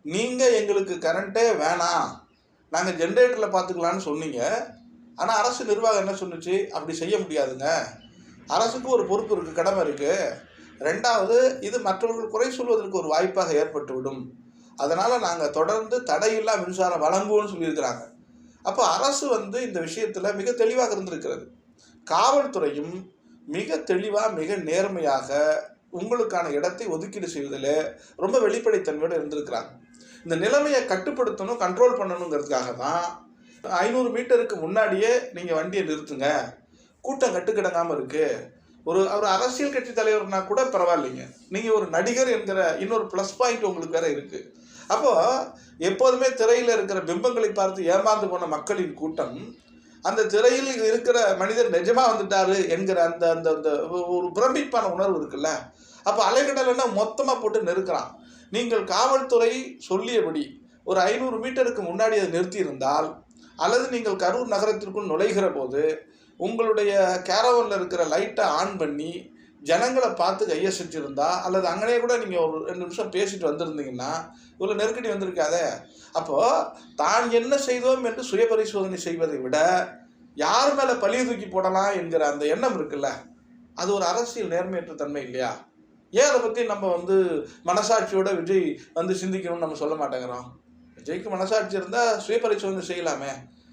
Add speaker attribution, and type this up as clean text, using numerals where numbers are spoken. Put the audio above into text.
Speaker 1: நீங்கள் எங்களுக்கு கரண்ட்டே வேணாம், நாங்கள் ஜென்ரேட்டரில் பார்த்துக்கலான்னு சொன்னீங்க. ஆனால் அரசு நிர்வாகம் என்ன சொன்னுச்சு? அப்படி செய்ய முடியாதுங்க, அரசுக்கு ஒரு பொறுப்பு இருக்குது, கடமை இருக்குது. ரெண்டாவது, இது மற்றவர்கள் குறை சொல்வதற்கு ஒரு வாய்ப்பாக ஏற்பட்டுவிடும், அதனால் நாங்கள் தொடர்ந்து தடையில்லா மின்சாரம் வழங்குவோம்னு சொல்லியிருக்கிறாங்க. அப்போ அரசு இந்த விஷயத்தில் மிக தெளிவாக இருந்திருக்கிறது. காவல்துறையும் மிக தெளிவாக மிக நேர்மையாக உங்களுக்கான இடத்தை ஒதுக்கீடு செய்வதில் ரொம்ப வெளிப்படைத்தன்மையோடு இருந்திருக்கிறாங்க. இந்த நிலைமையை கட்டுப்படுத்தணும், கண்ட்ரோல் பண்ணணுங்கிறதுக்காக தான் 500 மீட்டருக்கு முன்னாடியே நீங்கள் வண்டியை நிறுத்துங்க, கூட்டம் கட்டுக்கிடங்காமல் இருக்குது. ஒரு அரசியல் கட்சி தலைவர்னா கூட பரவாயில்லைங்க, நீங்கள் ஒரு நடிகர் என்கிற இன்னொரு ப்ளஸ் பாயிண்ட் உங்களுக்கு வேறு இருக்குது. அப்போது எப்போதுமே திரையில் இருக்கிற பிம்பங்களை பார்த்து ஏமாந்து போன மக்களின் கூட்டம் அந்த திரையில் இருக்கிற மனிதர் நிஜமாக வந்துட்டாரு என்கிற அந்த அந்த அந்த ஒரு பிரமிப்பான உணர்வு இருக்குல்ல. அப்போ அலைக்கடலைன்னா மொத்தமாக போட்டு நெருக்கிறான். நீங்கள் காவல்துறை சொல்லியபடி ஒரு 500 மீட்டருக்கு முன்னாடி அதை நிறுத்தியிருந்தால், அல்லது நீங்கள் கரூர் நகரத்திற்குள் நுழைகிற போது உங்களுடைய கேரவனில் இருக்கிற லைட்டை ஆன் பண்ணி ஜனங்களை பார்த்து கையசிச்சிருந்தா, அல்லது அங்கனே கூட நீங்கள் ஒரு 2 நிமிஷம் பேசிட்டு வந்திருந்தீங்கன்னா இவ்வளோ நெருக்கடி வந்திருக்காதே. அப்போது தான் என்ன செய்தோம் என்று சுய பரிசோதனை செய்வதை விட யார் மேலே பழிய தூக்கி போடலாம் என்கிற அந்த எண்ணம் இருக்குல்ல, அது ஒரு அரசியல் நேர்மையற்ற தன்மை இல்லையா? ஏன் அதை பற்றி நம்ம மனசாட்சியோட விஜய் சிந்திக்கணும்னு நம்ம சொல்ல மாட்டேங்கிறோம்? விஜய்க்கு மனசாட்சி இருந்தால் சுய பரிசோதனை செய்யலாமே.